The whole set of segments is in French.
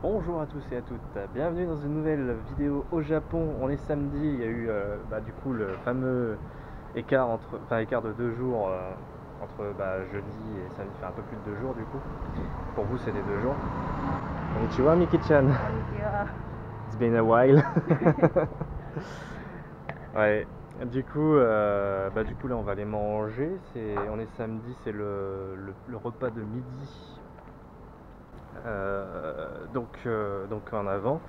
Bonjour à tous et à toutes, bienvenue dans une nouvelle vidéo au Japon. On est samedi, il y a eu du coup le fameux écart écart de 2 jours entre jeudi et samedi, enfin un peu plus de 2 jours du coup. Pour vous c'est des 2 jours. Konnichiwa Miki-chan. It's been a while. Ouais. Du coup là on va aller manger. On est samedi, c'est le repas de midi. Donc en avant.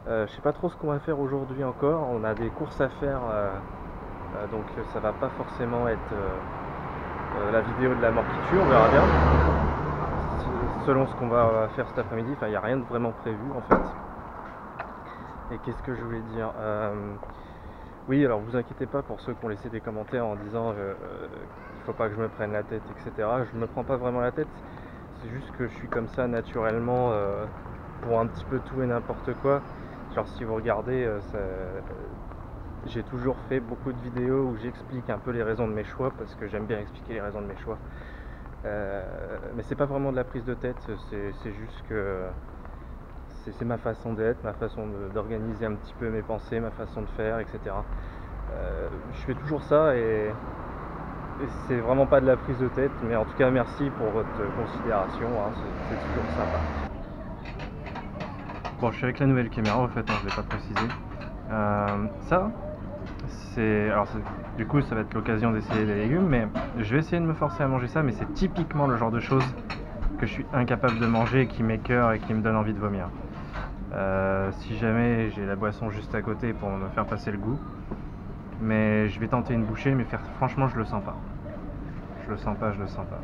Je sais pas trop ce qu'on va faire aujourd'hui encore. On a des courses à faire, donc ça va pas forcément être la vidéo de la mort qui tue. On verra bien. Selon ce qu'on va faire cet après-midi. Enfin, il n'y a rien de vraiment prévu en fait. Et qu'est-ce que je voulais dire Oui, alors vous inquiétez pas pour ceux qui ont laissé des commentaires en disant qu'il faut pas que je me prenne la tête, etc. Je me prends pas vraiment la tête. C'est juste que je suis comme ça naturellement pour un petit peu tout et n'importe quoi. Genre si vous regardez, j'ai toujours fait beaucoup de vidéos où j'explique un peu les raisons de mes choix parce que j'aime bien expliquer les raisons de mes choix. Mais c'est pas vraiment de la prise de tête, c'est juste que c'est ma façon d'être, ma façon d'organiser un petit peu mes pensées, ma façon de faire, etc. Je fais toujours ça et c'est vraiment pas de la prise de tête, mais en tout cas merci pour votre considération, hein, c'est toujours sympa. Bon, je suis avec la nouvelle caméra en fait, hein, je l'ai pas précisé. Du coup ça va être l'occasion d'essayer des légumes, mais je vais essayer de me forcer à manger ça, mais c'est typiquement le genre de choses que je suis incapable de manger, qui m'écœure et qui me donne envie de vomir. Si jamais j'ai la boisson juste à côté pour me faire passer le goût, mais je vais tenter une bouchée, mais franchement je le sens pas. Je le sens pas. Je le sens pas.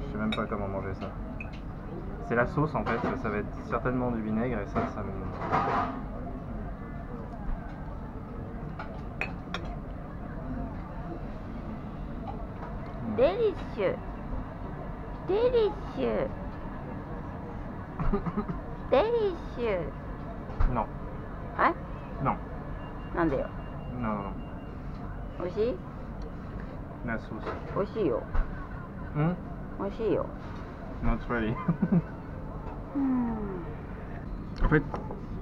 Je sais même pas comment manger ça. C'est la sauce en fait, ça va être certainement du vinaigre et ça me... Délicieux. Délicieux. Délicieux. Non. Hein? Non. Nandeyo? Non. Oishii? La sauce. Oishii yo. Oishii yo. Not really. En fait,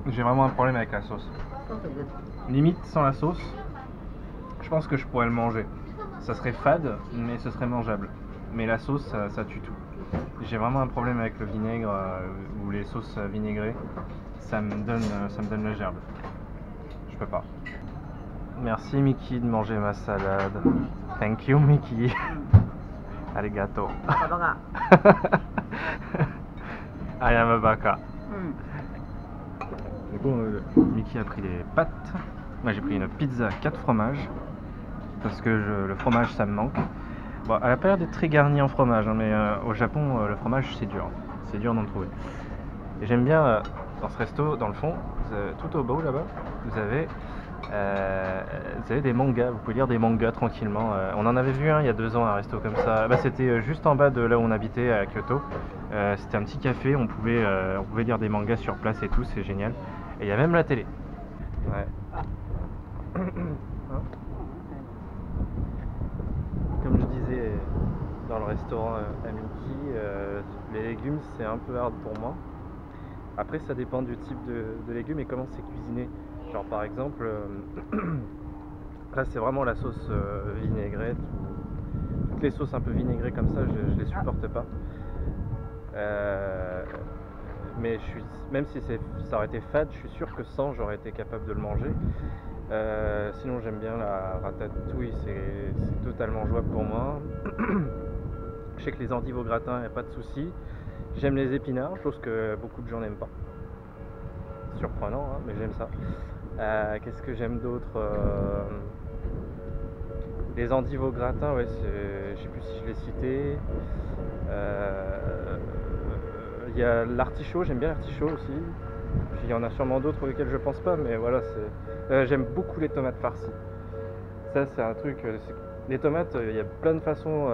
j'ai vraiment un problème avec la sauce. Limite, sans la sauce, je pense que je pourrais le manger. Ça serait fade, mais ce serait mangeable. Mais la sauce, ça tue tout. J'ai vraiment un problème avec le vinaigre ou les sauces vinaigrées. Ça me donne le gerbe. Je peux pas. Merci Mickey de manger ma salade. Thank you Mickey. Arigato. I am a baka. Du coup, Mickey a pris des pâtes. Moi j'ai pris une pizza 4 fromages. Parce que le fromage ça me manque. Bon, elle a pas l'air d'être très garnie en fromage, hein, mais au Japon le fromage c'est dur. C'est dur d'en trouver. Et j'aime bien dans ce resto, dans le fond, tout au bas là-bas, vous avez des mangas. Vous pouvez lire des mangas tranquillement. On en avait vu un il y a 2 ans, un resto comme ça. C'était juste en bas de là où on habitait à Kyoto. C'était un petit café, on pouvait lire des mangas sur place et tout, c'est génial. Et il y a même la télé. Ouais. Comme je disais dans le restaurant à Mickey, les légumes c'est un peu hard pour moi. Après ça dépend du type de légumes et comment c'est cuisiné. Genre par exemple, là c'est vraiment la sauce vinaigrette. Toutes les sauces un peu vinaigrées comme ça, je les supporte pas. Mais même si ça aurait été fade, je suis sûr que sans j'aurais été capable de le manger. Sinon j'aime bien la ratatouille, c'est totalement jouable pour moi. Je sais que les endives au gratin, il n'y a pas de souci. J'aime les épinards, chose que beaucoup de gens n'aiment pas. Surprenant, hein, mais j'aime ça. Qu'est-ce que j'aime d'autre Les endives au gratin, ouais, je sais plus si je l'ai cité. Il y a l'artichaut, j'aime bien l'artichaut aussi. Puis il y en a sûrement d'autres auxquels je pense pas, mais voilà, j'aime beaucoup les tomates farcies. Ça, c'est un truc. Les tomates, il y a plein de façons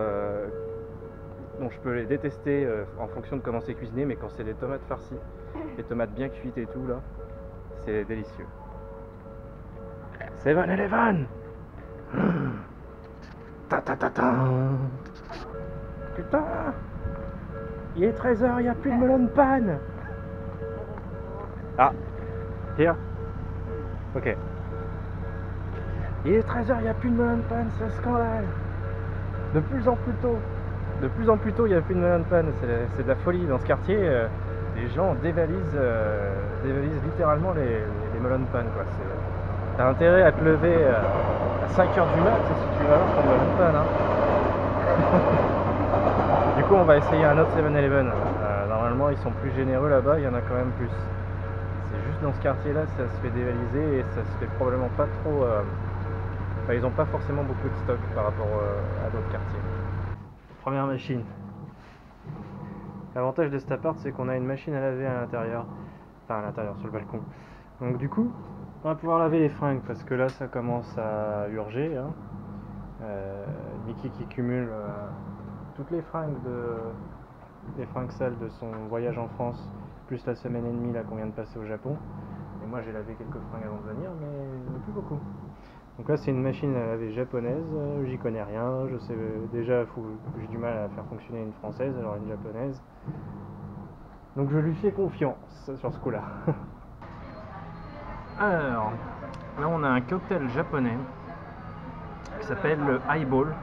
dont je peux les détester en fonction de comment c'est cuisiné, mais quand c'est des tomates farcies, les tomates bien cuites et tout, là, c'est délicieux. 7-Eleven. Ta ta ta ta. Putain! Il est 13h, il n'y a plus de melon de panne! Ah! Here? Ok. Il est 13h, il n'y a plus de melon de panne, c'est un scandale! De plus en plus tôt! De plus en plus tôt, il n'y a plus de melon de panne, c'est de la folie. Dans ce quartier, les gens dévalisent littéralement les melons de panne, quoi. T'as intérêt à te lever à 5h du mat si tu veux avoir ton melon de panne, hein. Du coup, on va essayer un autre 7-Eleven. Normalement, ils sont plus généreux là-bas, il y en a quand même plus. C'est juste dans ce quartier-là, ça se fait dévaliser et ça se fait probablement pas trop. Enfin, ils n'ont pas forcément beaucoup de stock par rapport à d'autres quartiers. Première machine. L'avantage de cet appart, c'est qu'on a une machine à laver à l'intérieur. Enfin, à l'intérieur, sur le balcon. Donc, du coup, on va pouvoir laver les fringues parce que là, ça commence à urger. Hein. Mickey qui cumule toutes les fringues sales de son voyage en France, plus la semaine et demie là qu'on vient de passer au Japon. Et moi j'ai lavé quelques fringues avant de venir, mais plus beaucoup. Donc là c'est une machine à laver japonaise, j'y connais rien, je sais déjà j'ai du mal à faire fonctionner une française, alors une japonaise. Donc je lui fais confiance sur ce coup-là. Alors, là on a un cocktail japonais qui s'appelle le Highball,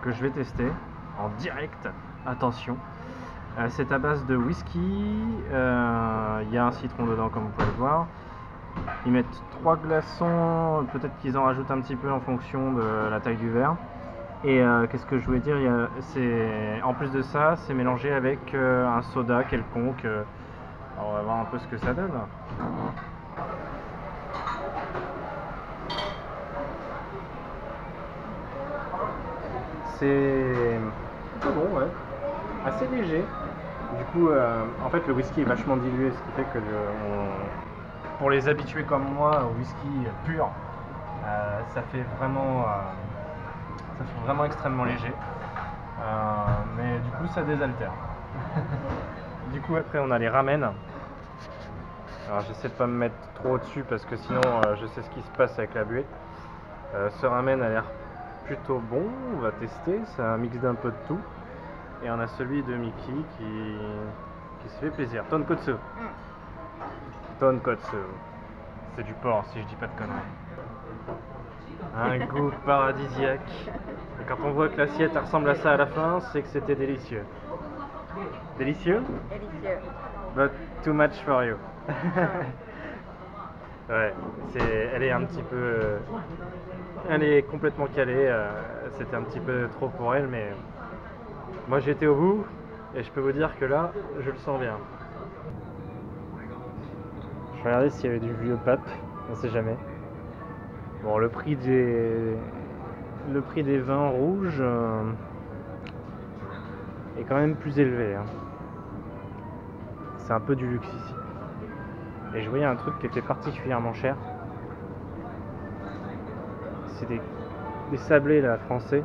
que je vais tester en direct, attention. C'est à base de whisky, il y a un citron dedans comme vous pouvez le voir. Ils mettent 3 glaçons, peut-être qu'ils en rajoutent un petit peu en fonction de la taille du verre. Et qu'est-ce que je voulais dire, en plus de ça, c'est mélangé avec un soda quelconque. Alors on va voir un peu ce que ça donne. C'est plutôt bon, ouais. Assez léger. Du coup, en fait, le whisky est vachement dilué, ce qui fait que pour les habitués comme moi au whisky pur, ça fait vraiment extrêmement léger. Mais du coup, ça désaltère. Du coup, après, on a les ramen. Alors, j'essaie de pas me mettre trop au-dessus parce que sinon, je sais ce qui se passe avec la buée. Ce ramen a l'air plutôt bon, on va tester. C'est un mix d'un peu de tout. Et on a celui de Mickey qui se fait plaisir. Tonkotsu. Tonkotsu. C'est du porc si je dis pas de conneries. Un goût paradisiaque. Et quand on voit que l'assiette ressemble à ça à la fin, c'est que c'était délicieux. Délicieux? Délicieux. But too much for you. Ouais, elle est un petit peu... elle est complètement calée. C'était un petit peu trop pour elle, mais... moi j'étais au bout, et je peux vous dire que là, je le sens bien. Je regardais s'il y avait du vieux pape, on sait jamais. Bon, le prix des vins rouges est quand même plus élevé. Hein. C'est un peu du luxe ici. Et je voyais un truc qui était particulièrement cher. C'est des sablés là, français.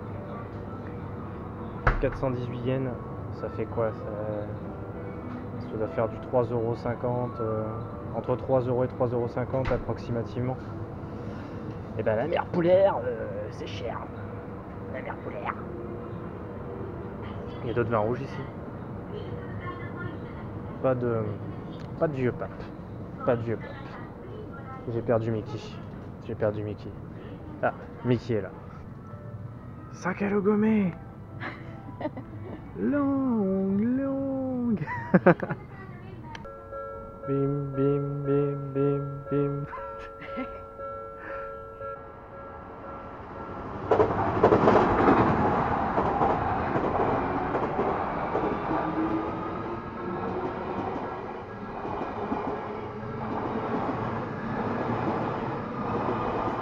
418 yens, ça fait quoi? Ça doit faire du 3,50€, entre 3€ et 3,50€ approximativement. Et ben la mer Poulaire, c'est cher. La mer Poulaire. Il y a d'autres vins rouges ici. Pas de vieux pape. Pas de vieux pape. J'ai perdu Mickey. Ah, Mickey est là. Sakalo Gomé. Longue. Bim, bim, bim, bim, bim.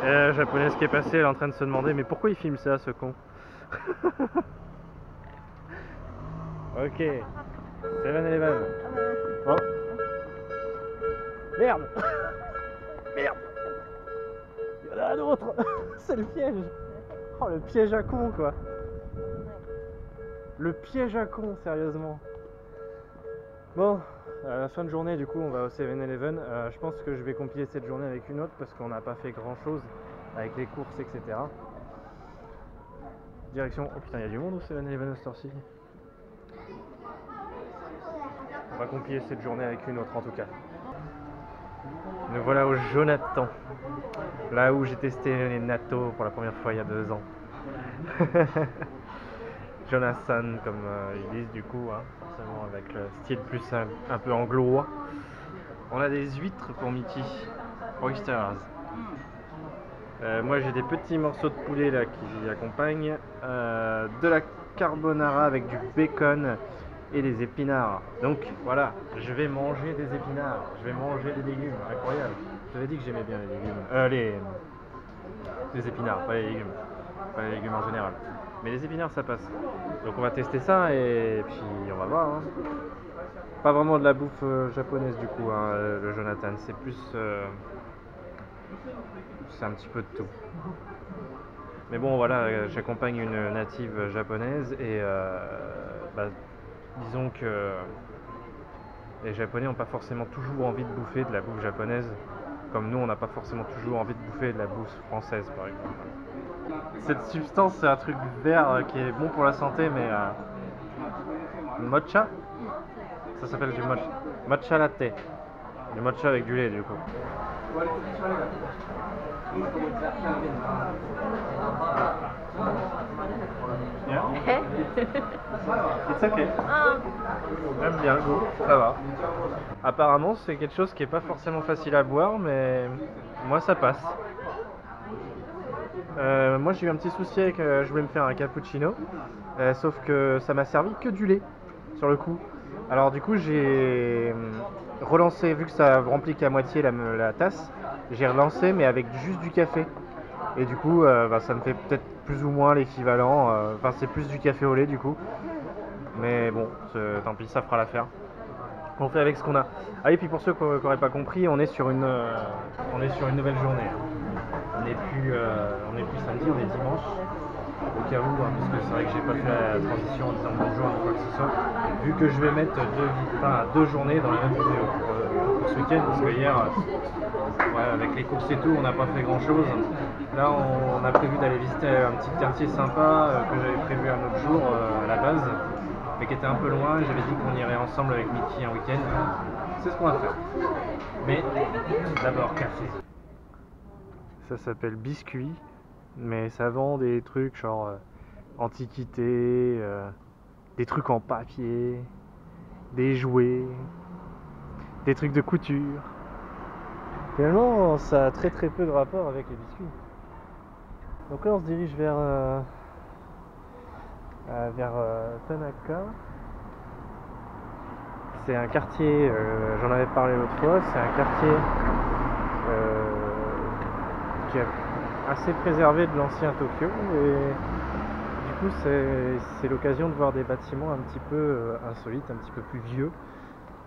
La japonaise qui est passée, elle est en train de se demander mais pourquoi il filme ça, ce con. Ok, 7-Eleven. Oh. Merde. Merde. Il y en a un autre. C'est le piège. Oh, le piège à con, quoi. Le piège à con, sérieusement. Bon, à la fin de journée, du coup, on va au 7-Eleven. Je pense que je vais compiler cette journée avec une autre parce qu'on n'a pas fait grand chose avec les courses, etc. Direction. Oh putain, il y a du monde au 7-Eleven à cette heure-ci. On va compiler cette journée avec une autre en tout cas. Nous voilà au Jonathan, là où j'ai testé les nattos pour la première fois il y a 2 ans. Jonathan, comme ils disent du coup, hein, forcément avec le style plus un peu anglois. On a des huîtres pour Mickey, oysters. Moi j'ai des petits morceaux de poulet là qui accompagnent, de la carbonara avec du bacon et des épinards. Donc voilà, je vais manger des épinards, je vais manger des légumes, incroyable. J'avais dit que j'aimais bien les légumes, les épinards, pas les légumes en général. Mais les épinards ça passe. Donc on va tester ça et puis on va voir. Hein. Pas vraiment de la bouffe japonaise du coup, hein, le Jonathan, c'est plus... c'est un petit peu de tout. Mais bon voilà, j'accompagne une native japonaise et bah, disons que les Japonais n'ont pas forcément toujours envie de bouffer de la bouffe japonaise, comme nous on n'a pas forcément toujours envie de bouffer de la bouffe française par exemple. Cette substance c'est un truc vert qui est bon pour la santé mais matcha, ça s'appelle du matcha latte, du matcha avec du lait du coup. Yeah. It's okay. J'aime bien le goût, ça va. Apparemment c'est quelque chose qui est pas forcément facile à boire mais moi ça passe. Moi j'ai eu un petit souci avec, je voulais me faire un cappuccino, sauf que ça m'a servi que du lait sur le coup. Alors du coup j'ai relancé, vu que ça remplit qu'à moitié la tasse, j'ai relancé mais avec juste du café. Et du coup bah, ça me fait peut-être plus ou moins l'équivalent, enfin c'est plus du café au lait du coup. Mais bon, tant pis, ça fera l'affaire. On fait avec ce qu'on a. Ah et puis pour ceux qui n'auraient pas compris, on est sur une nouvelle journée. On n'est plus samedi, on est dimanche. Au cas où, hein, parce que c'est vrai que j'ai pas fait la transition en disant bonjour ou quoi que ce soit. Vu que je vais mettre deux journées dans la même vidéo pour ce week-end, parce que hier, ouais, avec les courses et tout, on n'a pas fait grand chose. Là, on a prévu d'aller visiter un petit quartier sympa que j'avais prévu un autre jour à la base, mais qui était un peu loin. J'avais dit qu'on irait ensemble avec Mickey un week-end. C'est ce qu'on va faire. Mais d'abord, café. Ça s'appelle biscuit, mais ça vend des trucs genre antiquité, des trucs en papier, des jouets, des trucs de couture. Finalement, ça a très peu de rapport avec les biscuits. Donc là, on se dirige vers Tanaka. C'est un quartier, j'en avais parlé l'autre fois, c'est un quartier qui est assez préservé de l'ancien Tokyo et du coup c'est l'occasion de voir des bâtiments un petit peu insolites, un petit peu plus vieux,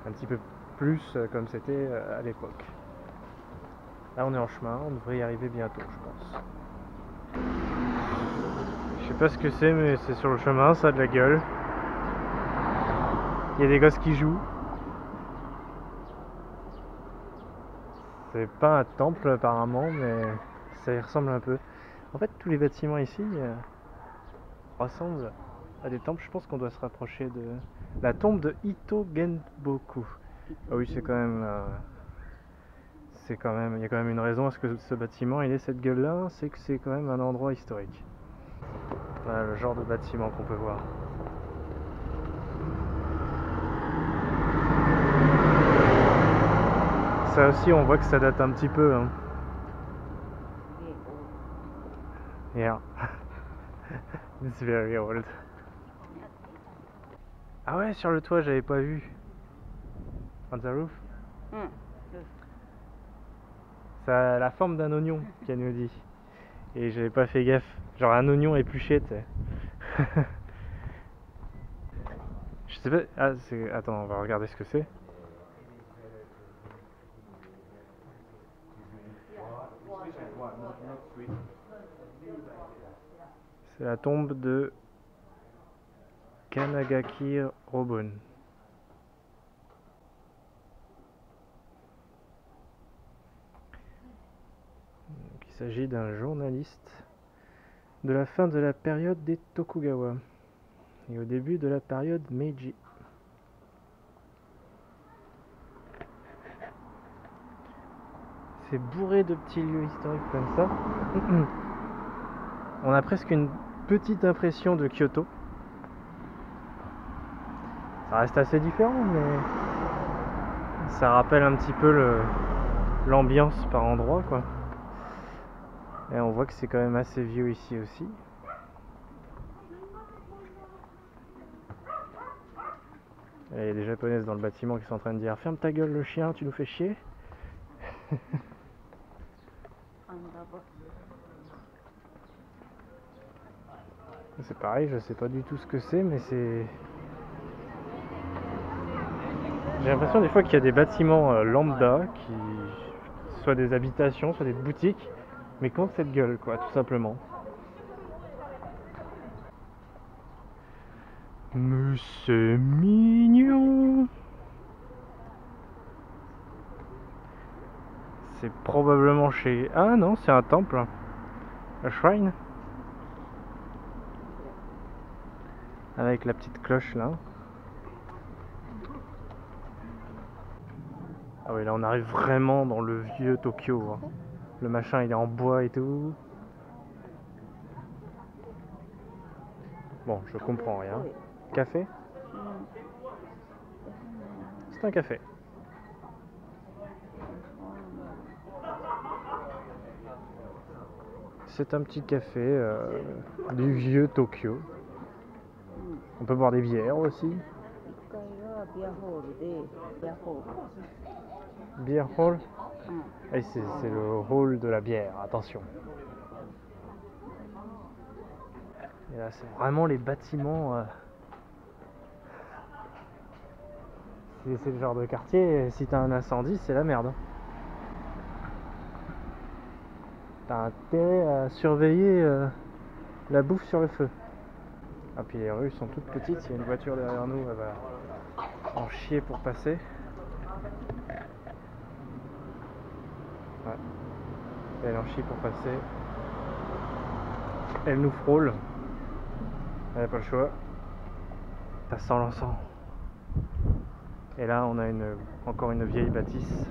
un petit peu plus comme c'était à l'époque. Là on est en chemin, on devrait y arriver bientôt je pense. Je sais pas ce que c'est mais c'est sur le chemin, ça a de la gueule. Il y a des gosses qui jouent. C'est pas un temple apparemment mais ça y ressemble un peu. En fait tous les bâtiments ici ressemblent à des temples. Je pense qu'on doit se rapprocher de la tombe de Ito Genboku. Ah oui c'est quand même il y a quand même une raison à ce que ce bâtiment il ait cette gueule là, c'est que c'est quand même un endroit historique. Voilà le genre de bâtiment qu'on peut voir. Ça aussi on voit que ça date un petit peu hein. Yeah. It's very old. Ah ouais sur le toit j'avais pas vu. On the roof. Ça a la forme d'un oignon qu'elle nous dit. Et j'avais pas fait gaffe. Genre un oignon épluché tu sais. Je sais pas. Ah c'est. Attends on va regarder ce que c'est. C'est la tombe de Kanagaki Robon. Donc, il s'agit d'un journaliste de la fin de la période des Tokugawa et au début de la période Meiji. C'est bourré de petits lieux historiques comme ça. On a presque une petite impression de Kyoto. Ça reste assez différent, mais ça rappelle un petit peu l'ambiance par endroit, quoi. Et on voit que c'est quand même assez vieux ici aussi. Et il y a des japonaises dans le bâtiment qui sont en train de dire « Ferme ta gueule le chien, tu nous fais chier !» C'est pareil, je sais pas du tout ce que c'est, mais c'est... J'ai l'impression des fois qu'il y a des bâtiments lambda, qui soit des habitations, soit des boutiques, mais qui ont cette gueule, quoi, tout simplement. Mais c'est mignon. C'est probablement chez... Ah non, c'est un temple. Un shrine. Avec la petite cloche là. Ah oui, là on arrive vraiment dans le vieux Tokyo. Hein. Le machin il est en bois et tout. Bon, je comprends rien. Café? C'est un café. C'est un petit café du vieux Tokyo. On peut boire des bières aussi. Beer hall? Et c'est le hall de la bière, attention. Et là c'est vraiment les bâtiments. C'est le genre de quartier, si t'as un incendie, c'est la merde. T'as intérêt à surveiller la bouffe sur le feu. Ah puis les rues sont toutes petites, il y a une voiture derrière nous, elle va en chier pour passer. Ouais. Elle en chie pour passer. Elle nous frôle. Elle n'a pas le choix. Ça sent l'encens. Et là on a encore une vieille bâtisse.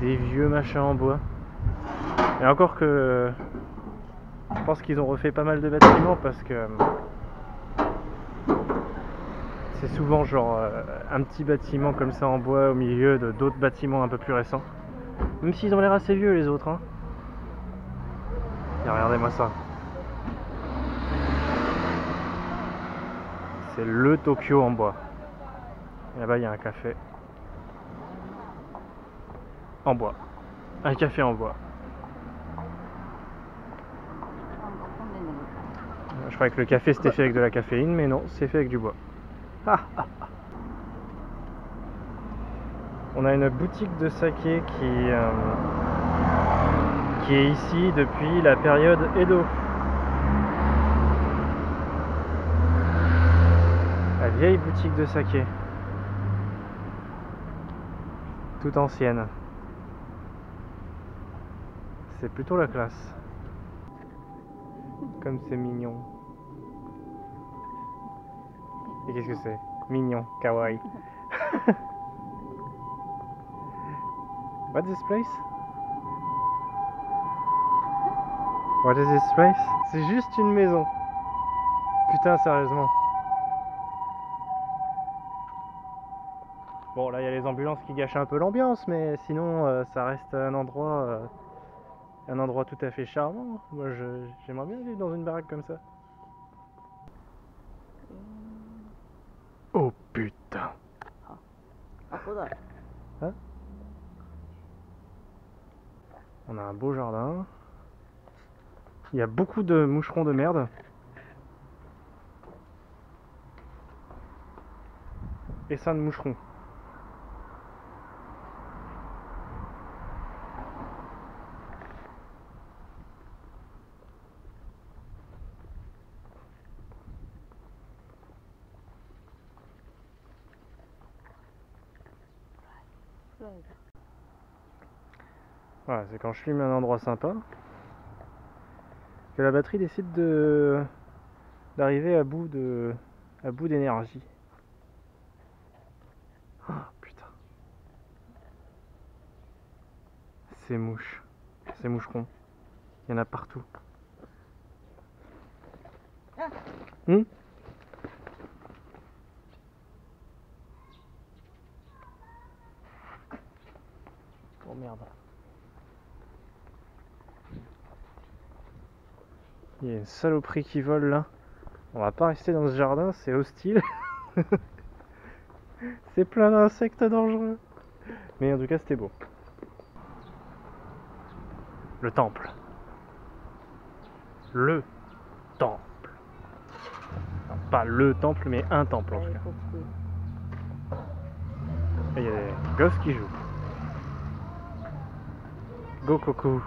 Des vieux machins en bois. Et encore que je pense qu'ils ont refait pas mal de bâtiments parce que c'est souvent genre un petit bâtiment comme ça en bois au milieu de d'autres bâtiments un peu plus récents. Même s'ils ont l'air assez vieux les autres. Hein. Et regardez-moi ça. C'est le Tokyo en bois. Et là-bas il y a un café. En bois. Un café en bois. Je croyais que le café c'était fait avec de la caféine, mais non, c'est fait avec du bois. On a une boutique de saké qui est ici depuis la période Edo. La vieille boutique de saké. Toute ancienne. C'est plutôt la classe. Comme c'est mignon. Et qu'est-ce que c'est? Mignon, kawaii. What's this place? What is this place? C'est juste une maison. Putain, sérieusement. Bon, là il y a les ambulances qui gâchent un peu l'ambiance, mais sinon ça reste un endroit tout à fait charmant. Moi j'aimerais bien vivre dans une baraque comme ça. Oh putain. Hein? On a un beau jardin. Il y a beaucoup de moucherons de merde. Et ça de moucherons. Voilà, c'est quand je filme un endroit sympa que la batterie décide d'arriver à bout d'énergie. Oh, putain. Ces mouches, ces moucherons, il y en a partout. Oh merde. Il y a une saloperie qui vole là. On va pas rester dans ce jardin, c'est hostile. C'est plein d'insectes dangereux. Mais en tout cas, c'était beau. Le temple. Le temple. Non, pas le temple, mais un temple en tout cas. Et il y a des gosses qui jouent. Go Coco.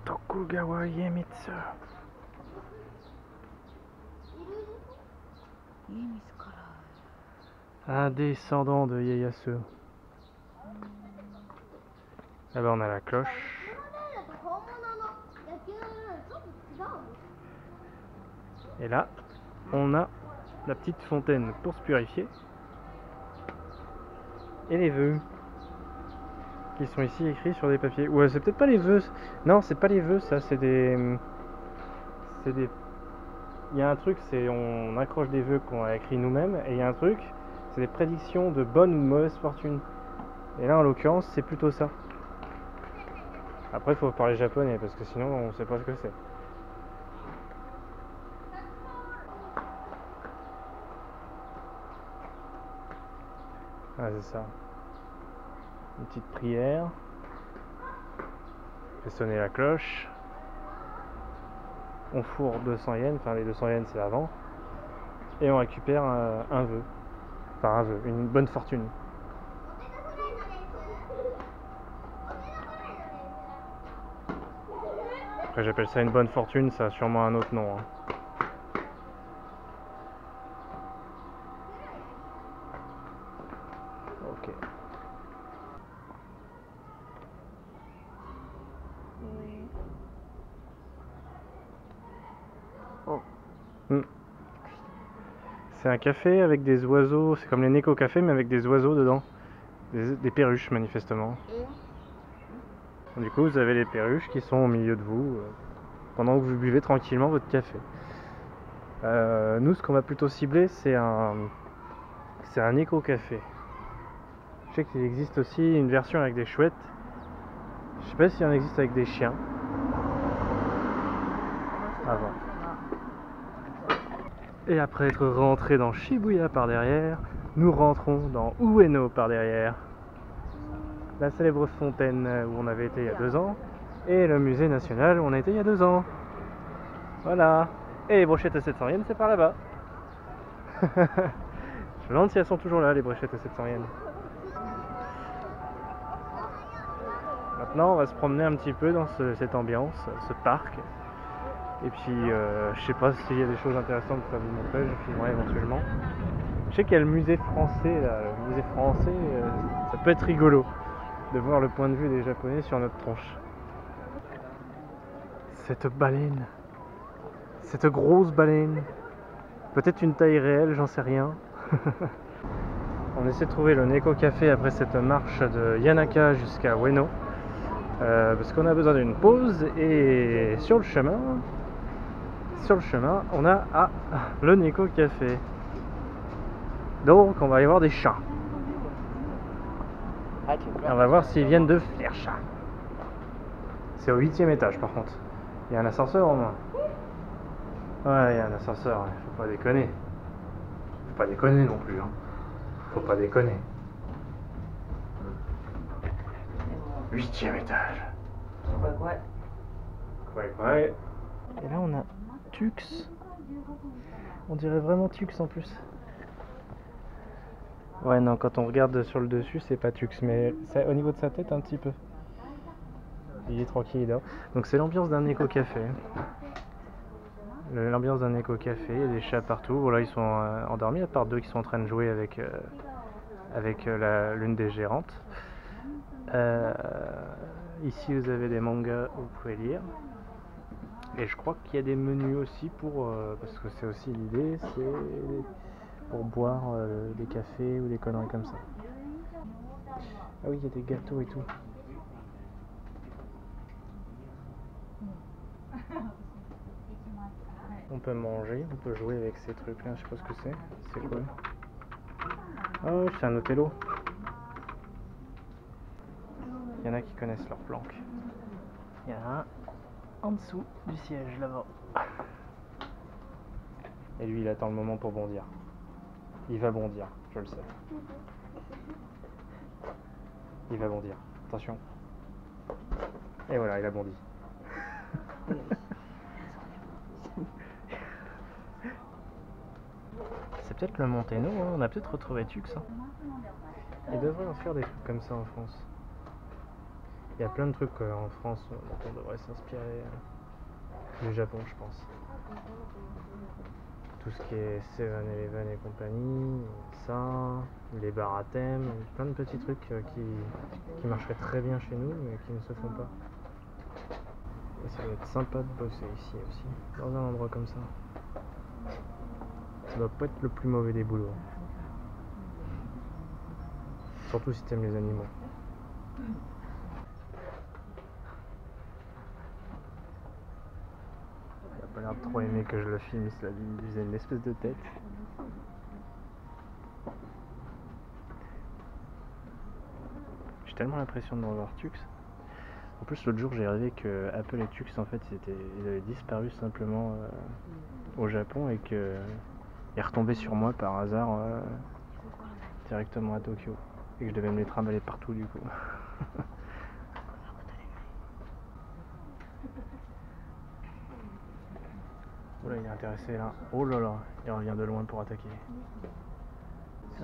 Tokugawa Iemitsu. Un descendant de Ieyasu. Là-bas on a la cloche. Et là, on a la petite fontaine pour se purifier. Et les vœux. Qui sont ici écrits sur des papiers. Ouais, c'est peut-être pas les vœux. Non, c'est pas les vœux, ça, c'est des... Il y a un truc, c'est on accroche des vœux qu'on a écrits nous-mêmes. Et il y a un truc, c'est des prédictions de bonne ou de mauvaise fortune. Et là, en l'occurrence, c'est plutôt ça. Après, il faut parler japonais, parce que sinon, on sait pas ce que c'est. Ah, c'est ça. Une petite prière. On fait sonner la cloche. On fourre 200 yens, enfin les 200 yens c'est avant. Et on récupère un vœu. Enfin un vœu, une bonne fortune. Après j'appelle ça une bonne fortune, ça a sûrement un autre nom. Hein. Ok. Oh. C'est un café avec des oiseaux, c'est comme les Neko Café mais avec des oiseaux dedans. Des perruches manifestement. Du coup vous avez les perruches qui sont au milieu de vous pendant que vous buvez tranquillement votre café. Nous ce qu'on va plutôt cibler c'est un éco-café. Je sais qu'il existe aussi une version avec des chouettes. Je sais pas s'il en existe avec des chiens. Avant. Et après être rentré dans Shibuya par derrière, nous rentrons dans Ueno par derrière. La célèbre fontaine où on avait été il y a 2 ans. Et le musée national où on a été il y a 2 ans. Voilà. Et les brochettes à 700 yens, c'est par là-bas. Je me demande si elles sont toujours là, les brochettes à 700 yens. Maintenant, on va se promener un petit peu dans cette ambiance, ce parc. Et puis, je sais pas s'il y a des choses intéressantes à vous montrer, je filmerai éventuellement. Je sais qu'il y a le musée français, là. Le musée français, ça peut être rigolo de voir le point de vue des Japonais sur notre tronche. Cette baleine, cette grosse baleine, peut-être une taille réelle, j'en sais rien. On essaie de trouver le Neko Café après cette marche de Yanaka jusqu'à Ueno. Parce qu'on a besoin d'une pause et sur le chemin, on a le Neko Café. Donc on va aller voir des chats. Et on va voir s'ils viennent de Flerscha. C'est au 8e étage par contre. Il y a un ascenseur au moins. Ouais, il y a un ascenseur, faut pas déconner. Faut pas déconner non plus. Hein. Faut pas déconner. 8e étage. Ouais. Et là on a Tux. On dirait vraiment Tux en plus. Ouais non, quand on regarde sur le dessus c'est pas Tux, mais au niveau de sa tête un petit peu. Il est tranquille, il dort. Donc c'est l'ambiance d'un éco-café. l'ambiance d'un éco-café, il y a des chats partout. Voilà, ils sont endormis, à part 2 qui sont en train de jouer avec, l'une des gérantes. Ici vous avez des mangas où vous pouvez lire. Et je crois qu'il y a des menus aussi pour, parce que c'est aussi l'idée, c'est pour boire des cafés ou des conneries comme ça. Ah oui, il y a des gâteaux et tout. On peut manger, on peut jouer avec ces trucs là, je sais pas ce que c'est. C'est quoi? Oh, c'est un Othello. Il y en a qui connaissent leur planque. Il y en a un en dessous du siège là-bas. Et lui il attend le moment pour bondir. Il va bondir, je le sais. Il va bondir. Attention. Et voilà, il a bondi. C'est peut-être le Monteno, hein. On a peut-être retrouvé Tux. Hein. Il devrait en faire des trucs comme ça en France. Il y a plein de trucs en France dont on devrait s'inspirer du Japon, je pense. Tout ce qui est 7-Eleven et compagnie, ça, les bars à thème, plein de petits trucs qui marcheraient très bien chez nous mais qui ne se font pas. Et ça va être sympa de bosser ici aussi, dans un endroit comme ça. Ça doit pas être le plus mauvais des boulots. Surtout si t'aimes les animaux. Il a pas l'air de trop aimer que je le filme, il faisait une espèce de tête. J'ai tellement l'impression de revoir Tux. En plus l'autre jour j'ai rêvé que Apple et Tux en fait ils avaient disparu simplement au Japon et que ils retombaient sur moi par hasard directement à Tokyo et que je devais me les trimballer partout du coup. Oula, il est intéressé là. Oh là là, il revient de loin pour attaquer.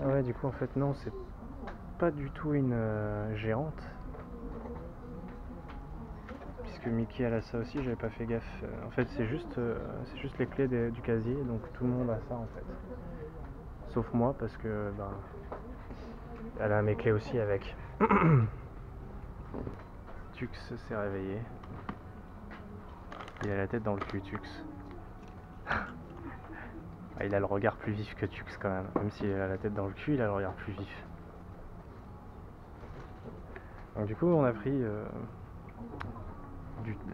Ah ouais, du coup en fait non, c'est pas du tout une géante. Puisque Mickey elle a ça aussi, j'avais pas fait gaffe. En fait c'est juste les clés du casier, donc tout le monde a ça en fait. Sauf moi parce que ben, elle a mes clés aussi avec. Tux s'est réveillé. Il a la tête dans le cul, Tux. Ah, il a le regard plus vif que Tux quand même. Même s'il a la tête dans le cul, il a le regard plus vif. Donc du coup on a pris...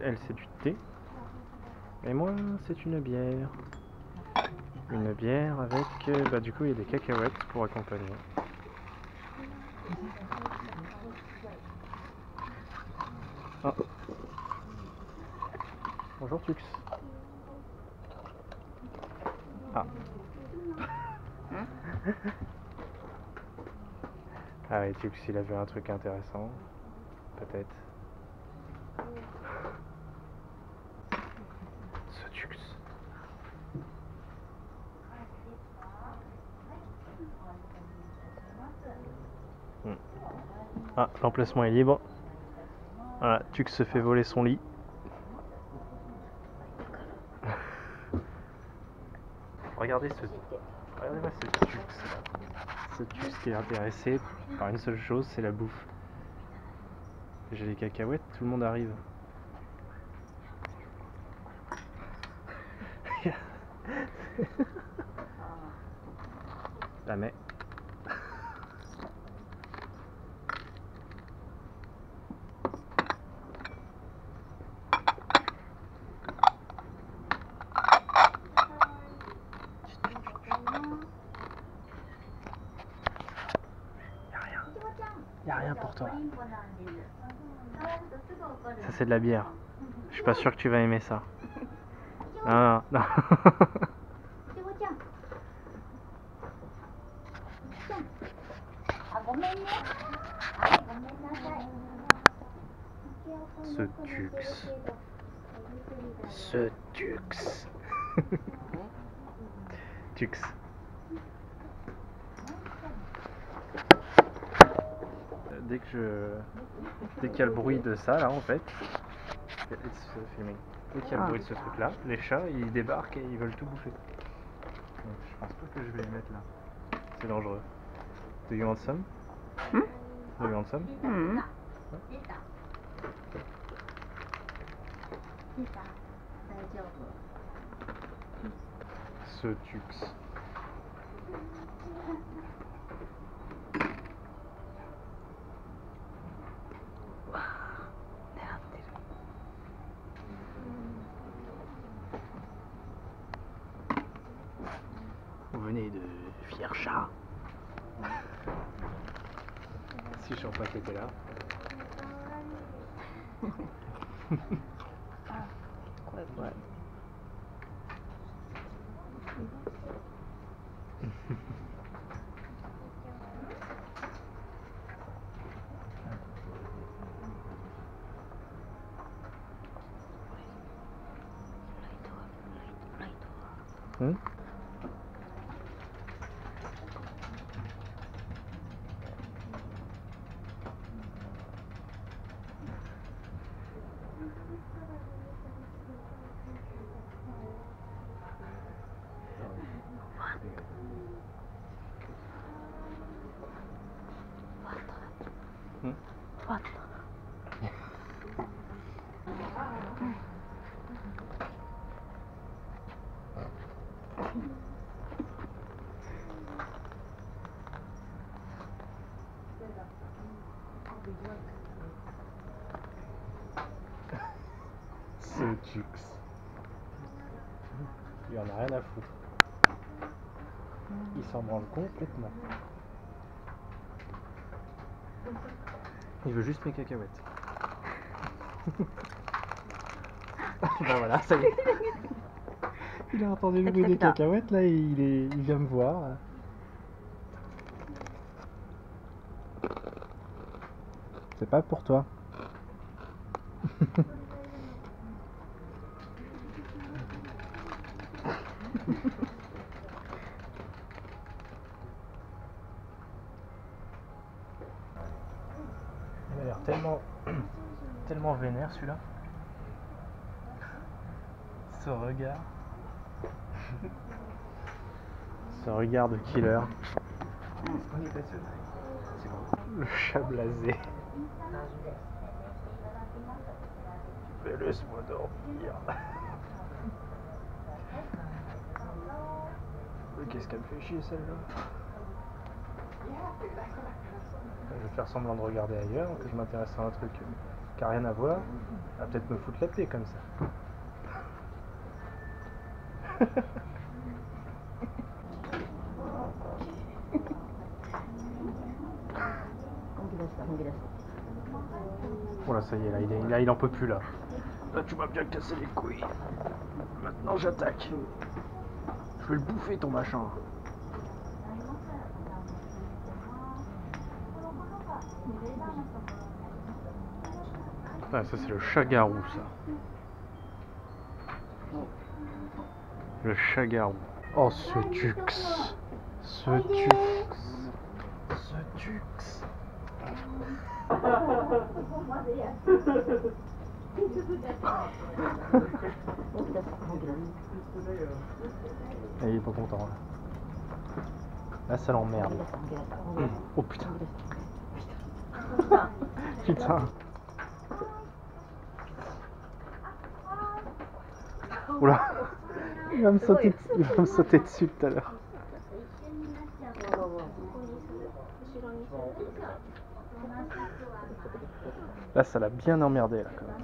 elle c'est du thé. Et moi c'est une bière. Une bière avec... bah du coup il y a des cacahuètes pour accompagner. Ah. Bonjour Tux. Ah. Ah ouais, Tux il a vu un truc intéressant. Peut-être. Ce Tux. Ah, l'emplacement est libre. Voilà, Tux se fait voler son lit. Regardez-moi ce Tux. Ce Tux qui est intéressé par une seule chose, c'est la bouffe. J'ai les cacahuètes, tout le monde arrive. La mets. Y'a rien pour toi. Ça c'est de la bière. Je suis pas sûr que tu vas aimer ça. Non, non, non. Ce Tux. Ce Tux. Tux. Dès qu'il y a le bruit de ça là en fait, it's filming. Dès qu'il y a le bruit de ce truc là, les chats ils débarquent et ils veulent tout bouffer. Donc, je pense pas que je vais les mettre là. C'est dangereux. Do you want some? Hmm? Do you want some? Hmm. Ce tux. Vous venez de fiers chats. Si Champagne était là. Ouais. Hmm? Hmm? What? Ce tux. Il en a rien à foutre. Il s'en branle complètement. Il veut juste mes cacahuètes. Ben voilà, ça y est. Il a entendu le bruit des cacahuètes, là, et il vient me voir. C'est pas pour toi. Il a l'air tellement vénère celui-là. Ce regard. Ce regard de killer. Le chat blasé. Mais laisse-moi dormir. Mais qu'est-ce qu'elle me fait chier celle-là? Je vais faire semblant de regarder ailleurs, que je m'intéresse à un truc qui n'a rien à voir. Elle va peut-être me foutre la paix comme ça. Voilà, ça y est, là, il en peut plus là. Là, tu m'as bien cassé les couilles. Maintenant, j'attaque. Je vais le bouffer ton machin. Ah, ça c'est le chat-garou, ça. Le chat-garou. Oh, ce tux. Ce tux. Ce tux. Et il est pas content là. Là ça l'emmerde. Oh putain. Putain. Oula. Il va me sauter dessus tout à l'heure. Là ça l'a bien emmerdé là quand même.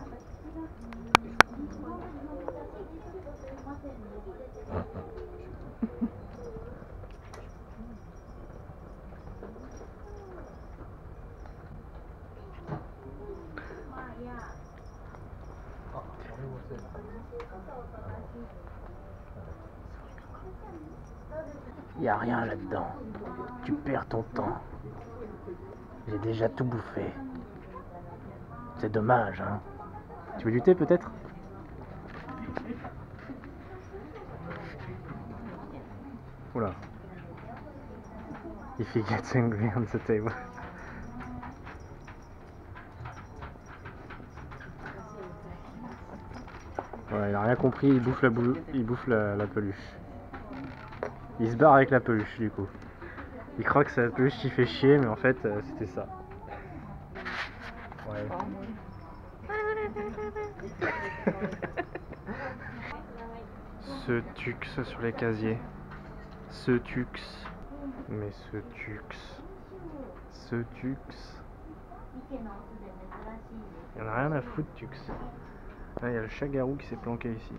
Y a rien là-dedans. Tu perds ton temps. J'ai déjà tout bouffé. C'est dommage, hein. Tu veux du thé peut-être? Oula. If he gets angry on the table. Ouais, il a rien compris, il bouffe la peluche. Il se barre avec la peluche du coup. Il croit que c'est la peluche qui fait chier, mais en fait c'était ça. Ouais. Ce tux sur les casiers. Ce tux. Mais ce tux. Ce tux. Il y en a rien à foutre, tux. Là, il y a le chat-garou qui s'est planqué ici.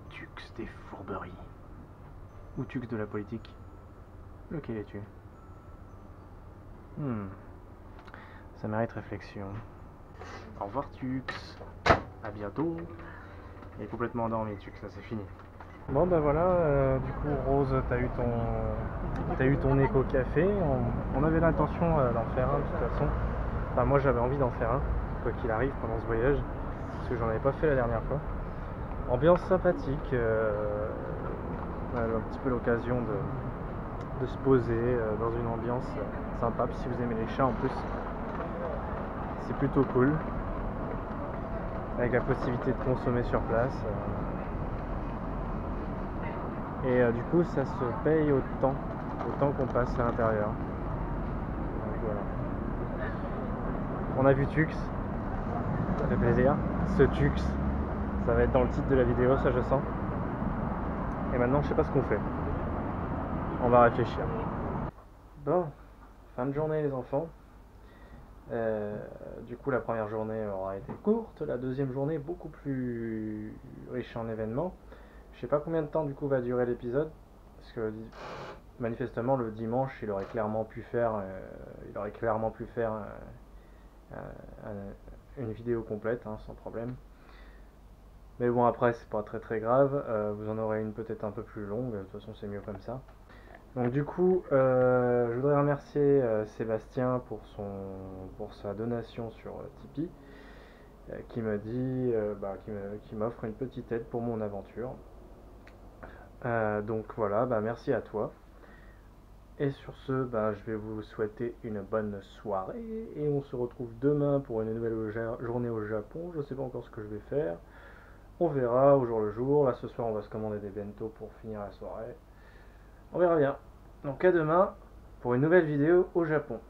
Tux des fourberies. Ou tux de la politique. Lequel es-tu? Ça mérite réflexion. Au revoir Tux. À bientôt. Il est complètement endormi Tux, ça c'est fini. Bon bah voilà, du coup Rose, t'as eu ton éco café. On avait l'intention d'en faire un de toute façon. Enfin moi j'avais envie d'en faire un, quoi qu'il arrive pendant ce voyage, parce que j'en avais pas fait la dernière fois. Ambiance sympathique, on a eu un petit peu l'occasion de se poser dans une ambiance sympa. Puis si vous aimez les chats en plus, c'est plutôt cool, avec la possibilité de consommer sur place. Et du coup ça se paye autant qu'on passe à l'intérieur. Donc voilà. On a vu Tux, ça fait plaisir. Ce Tux, ça va être dans le titre de la vidéo, ça je sens. Et maintenant je sais pas ce qu'on fait. On va réfléchir. Bon, fin de journée les enfants. Du coup la première journée aura été courte, la deuxième journée beaucoup plus riche en événements. Je sais pas combien de temps du coup va durer l'épisode, parce que manifestement le dimanche il aurait clairement pu faire une vidéo complète sans problème. Mais bon après c'est pas très grave, vous en aurez une peut-être un peu plus longue, de toute façon c'est mieux comme ça. Donc du coup, je voudrais remercier Sébastien pour sa donation sur Tipeee, qui m'a dit, qui m'offre une petite aide pour mon aventure. Donc voilà, merci à toi. Et sur ce, je vais vous souhaiter une bonne soirée et on se retrouve demain pour une nouvelle journée au Japon. Je ne sais pas encore ce que je vais faire. On verra au jour le jour. Là ce soir on va se commander des bento pour finir la soirée. On verra bien. Donc à demain pour une nouvelle vidéo au Japon.